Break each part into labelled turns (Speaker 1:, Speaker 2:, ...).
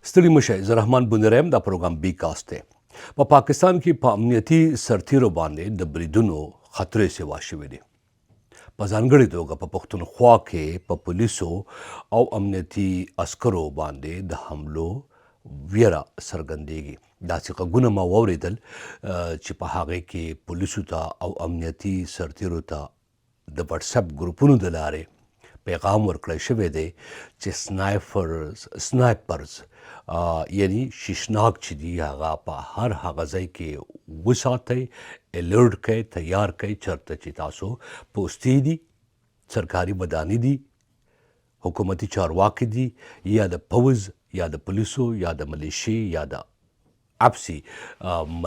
Speaker 1: ستړي مشئ زه رحمان بونیرم دا پروګرام بی کاست دی په پاکستان کې په امنیتي سرتیرو باندې د بریدونو خطرې سیوا شوې دي په ځانګړې توګه په پښتونخوا کې په پولیسو او امنیتي عسکرو باندې د حملو ویره څرګندېږي داسې غږونه ما واورېدل چې په هغې کې پولیسو ته او امنیتي سرتیرو ته د واتساپ ګروپونو د لارې پیغام ورکړی شوی دی چې سنایپرز یعنی شیشناک چې دي هغه په هغه ځای کې وساتئ الرټ کړئ تیار کړئ چېرته چې تاسو پوستې دي سرکاري ودانۍ دي حکومتي چارواکي دي یا د پوځ یا د پولیسو یا د ملیشې یا د اپسي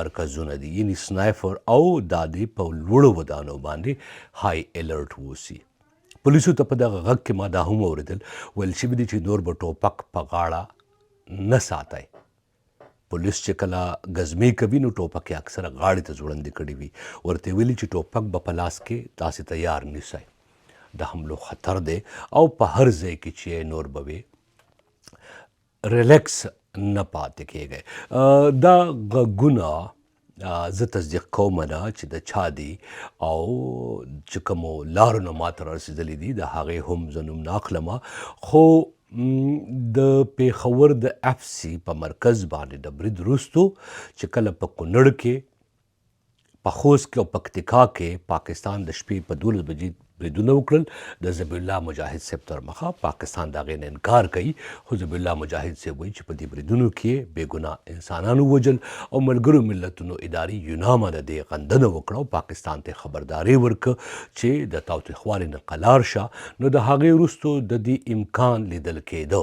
Speaker 1: مرکزونه دي یعنی سنایپر او دا د په لوړو ودانو باندې های الرټ ووسي پولیسو ته په دغه غږ کې ما دا هم اورېدل ویل شوي دي چې نور به ټوپک په غاړه نه ساتئ پولیس چې کله ګزمې کوي نو ټوپک یې اکثره غاړې ته ځوړندې کړي وي ورته ویلي چې ټوپک به په لاس کې تاسې تیار نیسئ د حملو خطر دی او په هر ځای کې چې نور به وي ریلیکس نه پاتې کېږئ دا غږونه زه تصدیق کوم نه چې د چا دي او چې کومو لارو نه ماته رارسېدلي دي د هغې هم زه نوم نه اخلمه خو د پیښور د اف سي په مرکز باندې د برید وروستو چې کله په کونړ کې په خوست کې او پکتیکا کې پاکستان د شپې په 12 بجې بریدونه وکړل د ذبیح الله مجاهد صاحب تر مخه پاکستان د هغې نه انکار کوي خو ذبیح الله مجاهد صاحب وایي چې په دې بریدونو کې بې ګناه انسانانو وژل او ملګرو ملتونو ادارې یونامه د دې غندنه وکړه او پاکستان ته خبرداری ورکړه چې د تاوتریخوالي نه قلار شه نو د هغې وروستو د دې امکان لیدل کېده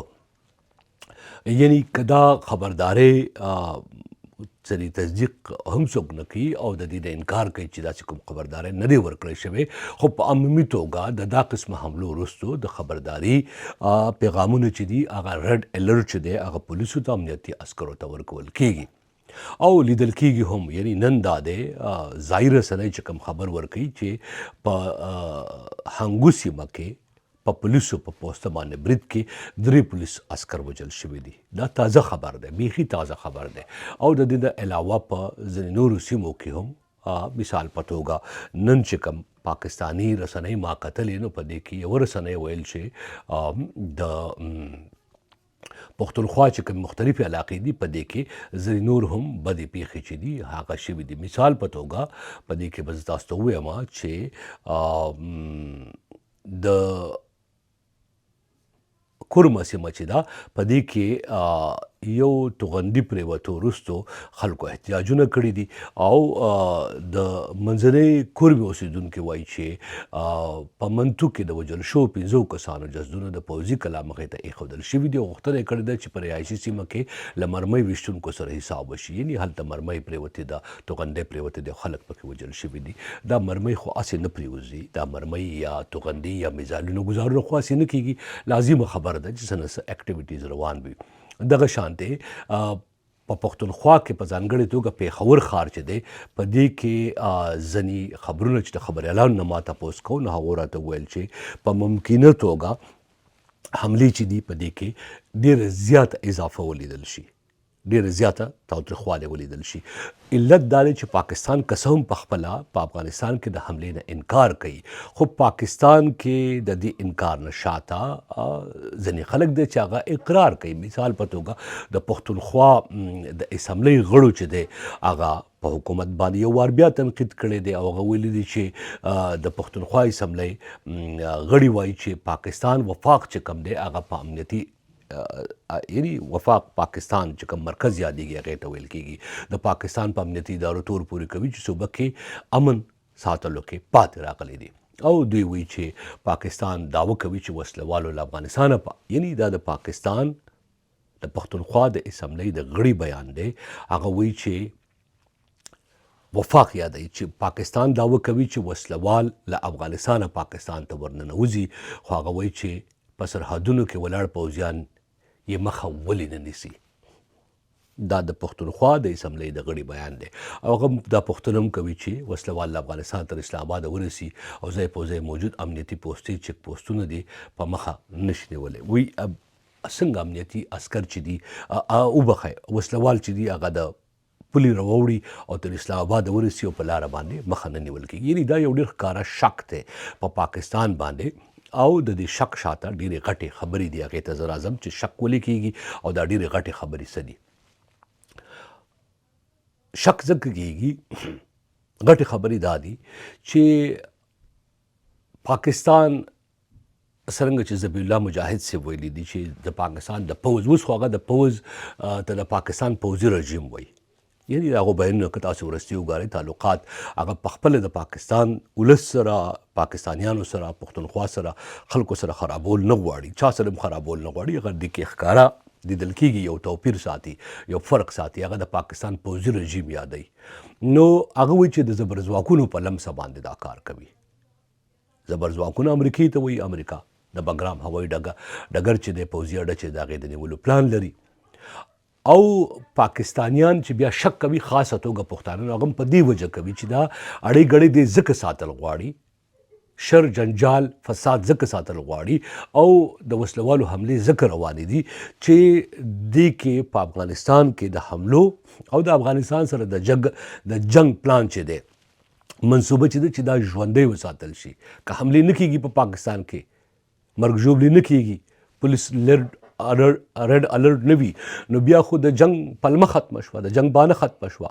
Speaker 1: یعنی که دا خبرداری ځینې تصدیق هم څوک نه کوي او د دې نه انکار کوي چې داسې کوم خبرداری نه دی ورکړی شوی خو په عمومي توګه د دا قسمه حملو وروستو د خبرداري پیغامونه چې دي هغه رډ الرټ چې دی هغه پولیسو ته امنیتي عسکرو ته ورکول کېږي او لیدل کېږي هم یعنی نن دا دی ځایي رسنۍ چې کوم خبر ورکوي چې په هنګو سیمه کې په پولیسو په پوسته باندې برید کې 3 پولیس عسکر وژل شوي دي دا تازه خبر دی بیخي تازه خبر دی او د دې نه علاوه په ځینې نورو سیمو کې هم مثال په توګه نن چې کوم پاکستانی رسنۍ ما کتلې نو په دې کې یوه رسنۍ ویل چې د پښتونخوا چې کوم مختلفې علاقې دي په دې کې ځینې نور هم بدې پیښې چې دي هغه شوي دي مثال په توګه په دې کې به زه تاسو ته ووایم چې د کورمه سیمه چې ده په دې کې یو توغندي پرېوتو وروستو خلکو احتجاجونه کړي دي او د منځنۍ کورمې اوسېدونکي وایي چې په منطو کې د وژل شوو 5 کسانو جسدونه د پوځي کلا مخې ته ایښودل شوي دي او غوښتنه یې کړې ده چې په رهایشي سیمه کې له مرمۍ ویشتونکو سره حساب وشي یعنې هلته مرمۍ پرېوتې ده توغندۍ پرېوتې ده خلک پکې وژل شوي دي دا مرمۍ خو هسې نه پرېوځي دا مرمۍ یا توغندي یا میزایلونو ګزارونه خو هسې نه کېږي لازمه خبره ده چې څه نه څه اکټیویټیز روان وي دغه شانتې په پښتونخوا کې په ځانګړې توګه پیښور ښار چې دی په دې کې ځینې خبرونه چې د خبریالانو نه ما تپوس کوو نو هغو راته وویل چې په ممکنه توګه حملې چې دي په دې کې ډېره زیاته اضافه ولیدل شي ډېره زیاته تاوتریخوالی ولیدل شي علت دا دی چې پاکستان که څه هم پخپله په افغانستان کې د حملې نه انکار کوي خو پاکستان کې د دې انکار نه شاته ځینې خلک دی چې هغه اقرار کوي مثال په توګه د پښتونخوا د اسمبلۍ غړو چې دی هغه په حکومت باندې یو وار بیا تنقید کړی دی او هغه ویلي دي چې د پښتونخوا اسمبلۍ غړي وایي چې پاکستان وفاق چې کوم دی هغه په امنیتي یعنی وفاق پاکستان چې کوم مرکز یادېږي هغې ته ویل کېږي د پاکستان په امنیتي ادارو تور پورې کوي چې صوبه کې امن ساتلو کې پاتې راغلی دي او دوی وایي چې پاکستان دعوه کوي چې وسلوالو له افغانستانه یعنی دا د پاکستان د پښتونخوا د اسمبلۍ د غړي بیان دی هغه وایي چې وفاق یادوي چې پاکستان دعوه کوي چې وسلوال له افغانستانه پاکستان ته ورننوځي خو هغه وایي چې په سرحدونو کې ولاړ پوځیان یې مخه ولې نه نیسي دا د پښتونخوا د اسمبلۍ د غړي بیان دی او هغه دا پوښتنه هم کوي چې وسلوال له افغانستان تر اسلام آباده ورسي او ځای په ځای موجود امنیتي پوستې چیک پوسټونه دي په مخه نشي نیولی وی څنګه امنیتي عسکر چې دي وبخښئ وسلوال چې دي هغه د پولي راوړي او تر اسلام آباد ورسي او په لاره باندې مخه نه نیول کېږي. یعنې دا یو ډېر ښکاره شک دی په پاکستان باندې او د دې شک شاته ډېرې غټې خبرې دي. هغې ته زه راځم چې شک ولې کېږي او دا ډېرې غټې خبرې څه دي. شک ځکه کېږي غټې خبرې دا دي چې پاکستان څرنګه چې ذبیح الله مجاهد صاحب ویلي دي چې د پاکستان د پوځ اوس خو هغه د پوځ ته د پاکستان پوځي رژیم وایي. یعنې د هغو بیانونه که تاسو ورستي وګورئ تعلقات هغه پخپله د پاکستان ولس سره پاکستانیانو سره پښتونخوا سره خلکو سره خرابول نه غواړي. چا سره هم خرابول نه غواړي. هغه دې کې ښکاره لیدل کېږي یو توپیر ساتي یو فرق ساتي. هغه د پاکستان پوځي رژیم یادوي. نو هغه وایي چې د زبرځواکونو په لمسه باندې دا کار کوي. زبرځواکونه امریکې ته وایي. امریکا د بګرام هوایي ډګر چې دی پوځي اډه چې د هغې د نیولو پلان لري او پاکستانیان چې بیا شک کوي خاصه توګه پښتانه نو هغه هم په دې وجه کوي چې دا اړې ګړې دې ځکه ساتل غواړي شر جنجال فساد ځکه ساتل غواړي او د وسلوالو حملې ځکه روانې دي چې دې کې په افغانستان کې د حملو او د افغانستان سره د جنگ پلان چې دی منصوبه چې ده چې دا ژوندی وساتل شي. که حملې نه کېږي په پاکستان کې مرګ ژوبلې نه کېږي پولیس ریډ الرټ نه وي نو بیا خو د جنگ پلمه ختمه شوه د جنگ بانه ختمه شوه.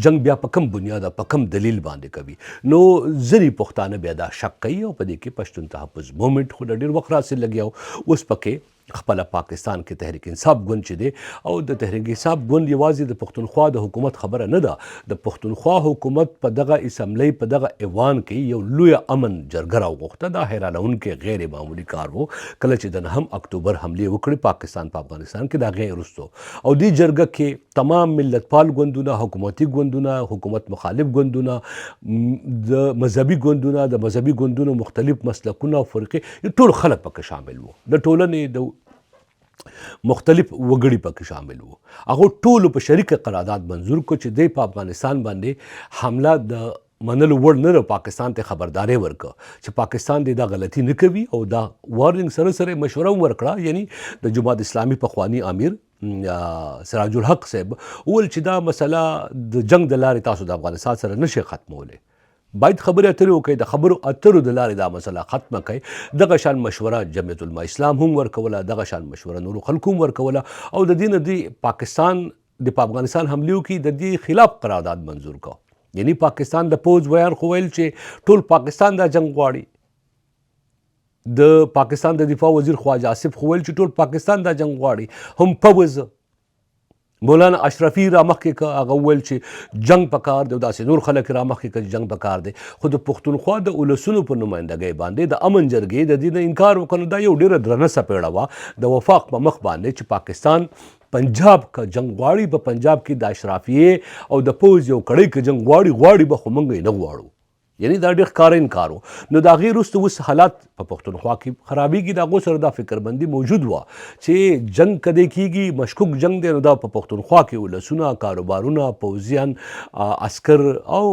Speaker 1: جنگ بیا په کم بنیاد په کم دلیل باندې کوي. نو ځینې پښتانه بیا دا شک کوي او په دې کې پښتون تحفظ مومنټ خو د ډېر وخت راسې لګیا اوس پکې خپله پاکستان کې تحریک انصاف ګوند چې دی او د تحریک انصاف ګوند یوازې د پښتونخوا د حکومت خبره نه ده. د پښتونخوا حکومت په دغه اسمبلی په دغه ایوان کې یو لویه امن جرګه راوغوښته. دا حیرانونکی غیر معمولي کار و کله چې د 9 اکتوبر حملې وکړې پاکستان په افغانستان کې. د هغې وروستو او دې جرګه کې تمام ملتپال ګوندونه حکومتي ګوندونه حکومت مخالف ګوندونه د مذهبي ګوندونو مختلف مسلکونه او فرقې ټول خلک پکې شامل وو. د ټولنې د مختلف وګړي پکې شامل وو. هغو ټولو په شریکه قرارداد منظور کړو چې دی په افغانستان باندې حمله د منلو وړ نه ده. پاکستان ته خبرداری ورکړه چې پاکستان دې دا غلطي نه کوي او دا وارننګ سره سره مشوره هم ورکړه. یعنی د جماعت اسلامي پخواني امیر سراج الحق صاحب وویل چې دا مسله د جنگ د لارې تاسو د افغانستان سره نشئ ختمولی. باید خبرې اترې وکړئ. د خبرو اترو د لارې دا مسله ختمه کړئ. دغه شان مشوره جمعیت العلماء اسلام هم ورکوله. دغه شان مشوره نورو خلکو هم ورکوله او د دې نه د پاکستان د په افغانستان حملې وکړي د دې خلاف قرارداد منظور کړه. یعنی پاکستان د پوځ بیان خو ویل چې ټول پاکستان دا جنگ غواړي. د پاکستان د دفاع وزیر خواجه آصف خو ویل چې ټول پاکستان دا جنگ غواړي. هم پوځ مولانا اشرفي را مخکې که هغه وویل چې جنگ پکار دی او داسې نور خلک را مخکې که جنگ پکار دی. خو د پښتونخوا د ولسونو په نمایندګۍ باندې د امن جرګې د دې نه انکار وکړ. دا یو ډېره درنه څپېړه وه د وفاق په مخ باندې چې پاکستان پنجاب که جنگ غواړي په پنجاب کې د اشرافیې او د پوځ یو کړی که جنگ غواړي به خو موږ یې نه غواړو. یعنی دا ډېر ښکاره انکار و. نو د هغې وروسته اوس حالات په پښتونخوا کې خرابېږي. د هغو سره دا فکربندي موجود وه چې جنگ که دی کېږي مشکوک جنگ دی نو دا په پښتونخوا کې ولسونه کاروبارونه پوځیان عسکر او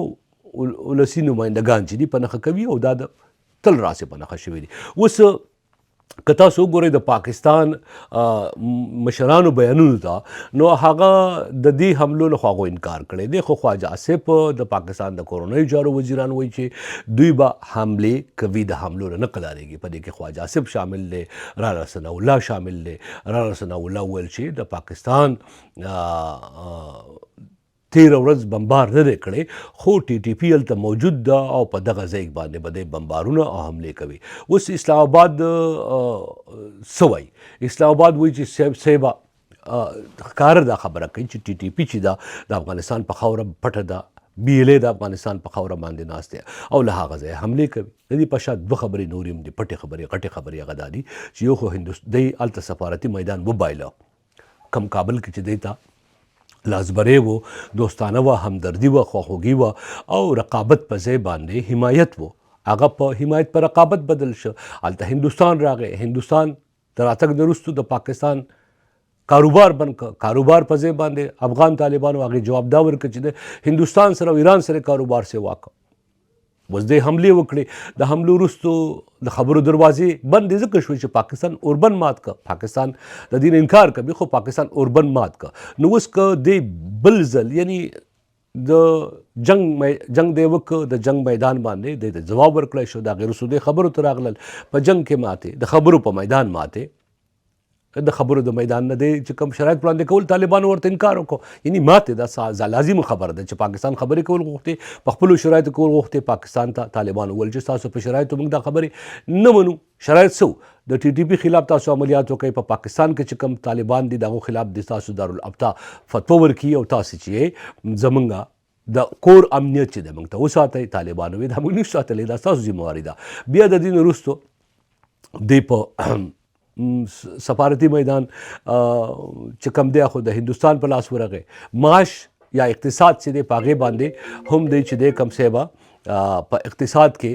Speaker 1: ولسي نمایندګان چې دي په نښه کوي او دا د تل راسې په نښه شوي دي. اوس که تاسو وګورئ د پاکستان مشرانو بیانونو ته نو هغه د دې حملو له خوا هغو انکار کړی دی. خو خواجه آصف د پاکستان د کورنیو چارو وزیران وایي چې دوی به حملې کوي د حملو نه قلاریږي. په دې کې خواجه آصف شامل دی رانا ثناء الله شامل دی. رانا ثناء الله ویل چې د پاکستان تیره ورځ بمبار نه دی کړی خو ټي ټي پي هلته موجود ده او په دغه ځای باندې به دی بمبارونه او حملې کوي. اوس اسلام آباد څه وایي؟ اسلام آباد وایي چې صاحبه ښکاره دا خبره کوي چې ټي ټي پي چې ده د افغانستان په خاوره پټه ده. BLA د افغانستان په خاوره باندې ناست دی او له هغه ځایه حملې کوي. د دې په شا دوه خبرې نورې هم دي پټې خبرې غټې خبرې هغه دا دي چې یو خو دی هلته سفارتي میدان وبایله کم کابل کې چې دی ته لازبرې و دوستانه وه همدردي وه خواخوږي وه او رقابت په ځای باندې حمایت و. هغه په حمایت په رقابت بدل شو. هلته هندوستان راغی. هندوستان د راتګ نه وروستو د پاکستان کاروبار بند کړ. کاروبار په ځای باندې افغان طالبانو هغې جواب دا ورکړه چې د هندوستان سره او ایران سره کاروبار سیوا کړه. اوس د حملې وکړې د حملو وروستو د خبرو دروازې بندې ځکه شوې چې پاکستان اوربند مات که پاکستان د دې نه انکار کوي خو پاکستان اوربند مات که نو اوس که دی بل ځل یعنی د جنگ دی وکړه د جنگ میدان باندې د ځواب ورکړی شو د هغې وروستو دی خبرو ته راغلل په جنگ کې ماتې د خبرو په میدان ماتې د خبرو د میدان نه دی چې کوم شرایط وړاندې کول طالبانو ورته انکار وکړو یعنی ماتې دا لازمه خبره ده چې پاکستان خبرې کول غوښتې په خپلو شرایطو کول غوښتې پاکستان ته طالبانو وویل چې ستاسو په شرایطو موږ دا خبرې نه منو شرایط څه د ټي ټي پي خلاف تاسو عملیات وکړئ په پاکستان کې چې کوم طالبان دي د هغو خلاف د تاسو دارالافتا فتوا ورکړي او تاسو چې زمونږ د کور امنیت چې دی موږ ته وساتئ طالبانو وایي دا موږ نشو ساتلی دا ستاسو ذمهواري ده بیا د دې نه وروستو دی په سفارتي میدان چې کوم دی خو د هندوستان په لاس ورغی معاش یا اقتصاد چې دی په هغې باندې هم دی چې دی کوم سی به په اقتصاد کې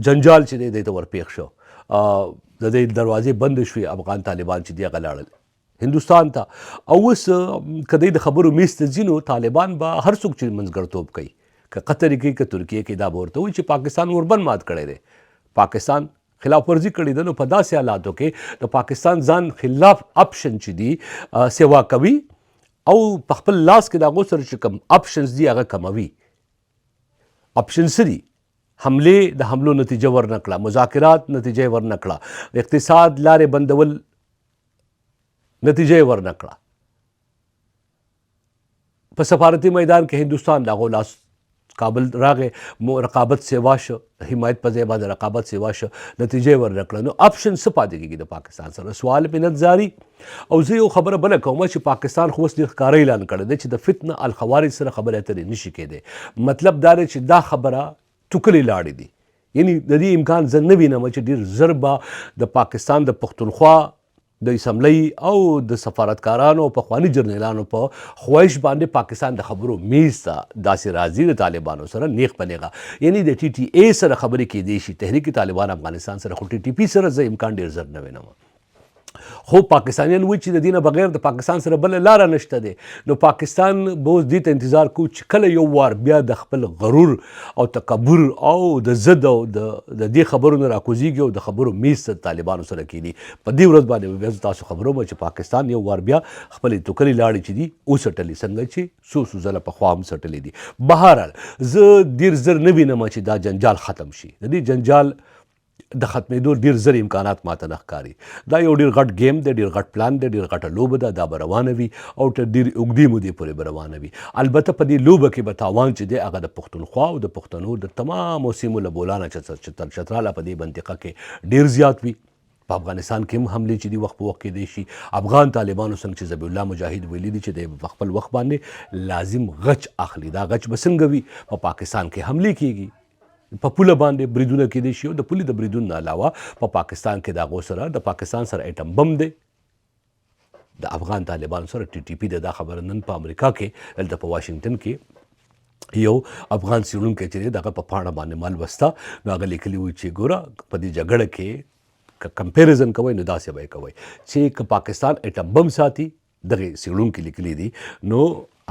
Speaker 1: جنجال چې دی دی ته ورپېښ شو د دې دروازې بند شوې افغان طالبان چې دی هغه لاړل هندوستان ته او اوس که دی د خبرو میز ته ځي نو طالبان به هر څوک چې منځګړتوب کوي که قطر کې که ترکیې کې دا به ورته وایي چې پاکستان اوربند مات کړی دی پاکستان خلاف ورزي کړې ده نو په داسې حالاتو کې د پاکستان ځان خلاف اپشن چې دي سیوا کوي او په خپل لاس کې د هغو سره چې کوم اپشنز دي هغه کموي اپشن څه دي حملې د حملو نتیجه ورنه کړه مذاکرات نتیجه یې ورنه کړه اقتصاد لارې بندول نتیجه یې ورنه کړه په سفارتي میدان کې هندوستان د هغو لاس کابل راغی رقابت سیوا شو حمایت په ځای باندې رقابت سیوا شو نتیجه یې ورنه کړه نو اپشن څه پاتې کېږي د پاکستان سره سوال مې نظاري او زه یو خبره بله کومه چې پاکستان خو اوس ډېر ښکاره اعلان کړی دی چې د فتنه الخوارج سره خبرې اترې نشي کېدی مطلب دا دی چې دا خبره ټوکلې لاړې دي یعنی د دې امکان زه نه وینم چې ډېر ژر به د پاکستان د پښتونخوا د اسمبلی او د سفارتکارانو او پخواني جرنیلانو په خواهش باندې پاکستان د خبرو میز ته داسې راځي د طالبانو سره نیغ په نیغه یعنی د ټي ټي اے سره خبرې کېدی شي تحریک طالبان افغانستان سره خو ټي ټي پي سره زه امکان ډېر ژر نه وینم خو پاکستانیان وایي چې د دې نه بغیر د پاکستان سره بله لاره نشته دی نو پاکستان به اوس دې ته انتظار کوو چې کله یو وار بیا د خپل غرور او تکبر او د ضد او د دې خبرو نه راکوزیږي او د خبرو میز ته طالبانو سره کینی په دې ورځ باندې بیا تاسو خبرو به چې پاکستان یو وار بیا خپلې توکلې لاړې چې دي وسټلې څنګه چې څو ځله پخوا هم سټلې دي بهرحال زه ډېر زر نه وینم چې دا جنجال ختم شي د دې جنجال د ختمېدو ډېر زر امکانات ماته نه ښکاري دا یو ډېر غټ گیم دی ډېر غټ پلان دی ډېر غټه لوبه ده دا به روانه وي او تر ډېرې اوږدې مودې پورې به روانه وي البته په دې لوبه کې به تاوان چې دی هغه د پښتونخوا او د پښتنو د تمامو سیمو له بولانه چتراله په دې منطقه کې ډېر زیات وي په افغانستان کې هم حملې چې دي وخت په وخت کېدی شي افغان طالبانو څنګه چې ذبیح الله مجاهد ویلي دي چې د په خپل وخت باندې لازم غچ اخلي دا غچ به څنګه وي په پاکستان کې حملې کېږي په پوله باندې بریدونه کېدی شي او د پولې د بریدونو نه علاوه په پاکستان کې د هغو سره د پاکستان سره ایټم بم دی د افغان طالبانو سره ټي ټي پي دا خبره نن په امریکا کې دلته په واشنګټن کې یو افغان څېړونکی چې دی د هغه په پاڼه باندې مال وسته نو هغه لیکلي وي چې ګوره په دې جګړه کې که کمپیریزن کوئ نو داسې به یې کوئ چې که پاکستان ایټم بم ساتي دغه څېړونکي لیکلي دي نو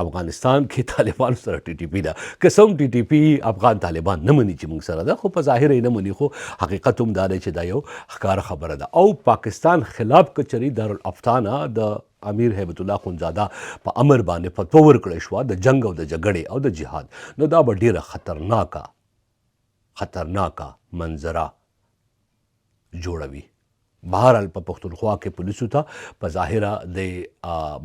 Speaker 1: افغانستان کې طالبانو سره ټي ټي پي ده که څه هم ټي ټي پي افغان طالبان نه مني چې موږ سره ده خو په ظاهر یې نه مني خو حقیقت هم دا دی چې دا یو ښکاره خبره ده او پاکستان خلاف که چېرې دارالافتا نه د امیر هیبت الله خونزاده په امر باندې فتوا ورکړی شوه د جنګ او د جګړې او د جهاد نو دا به ډېره خطرناکه منظره جوړوي بهرحال په پښتونخوا کې پولیسو ته په ظاهره د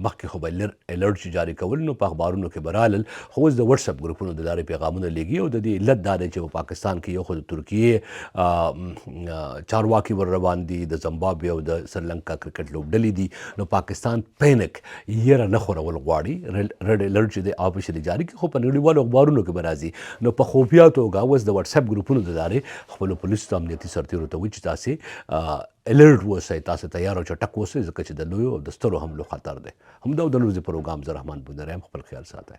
Speaker 1: مخکې خو به الرټ چې جاري کول نو په اخبارونو کې به رالل خو اوس د وټساپ ګروپونو د لارې پیغامونه لیږي او د دې علت دا دی چې په پاکستان کې یو خو د ترکیې چارواکي ور روان دي د زمبابوې او د سریلنکا کرکټ لوبډلې دي نو پاکستان پینک یره نه خورول غواړي رډ الرټ چې دی آفیشلي جاري کړي خو په نړیوالو اخبارونو کې به راځي نو په خفیه توګه اوس د وټساپ ګروپونو د لارې خپلو پولیسو ته امنیتي سرتېرو ته وایي چې تاسې الرټ اوسئ تاسې تیار او چټک اوسئ ځکه چې د لویو او د سترو حملو خطر دی همدا د لوزي پروګرام زه رحمان بونر یم خپل خیال ساتئ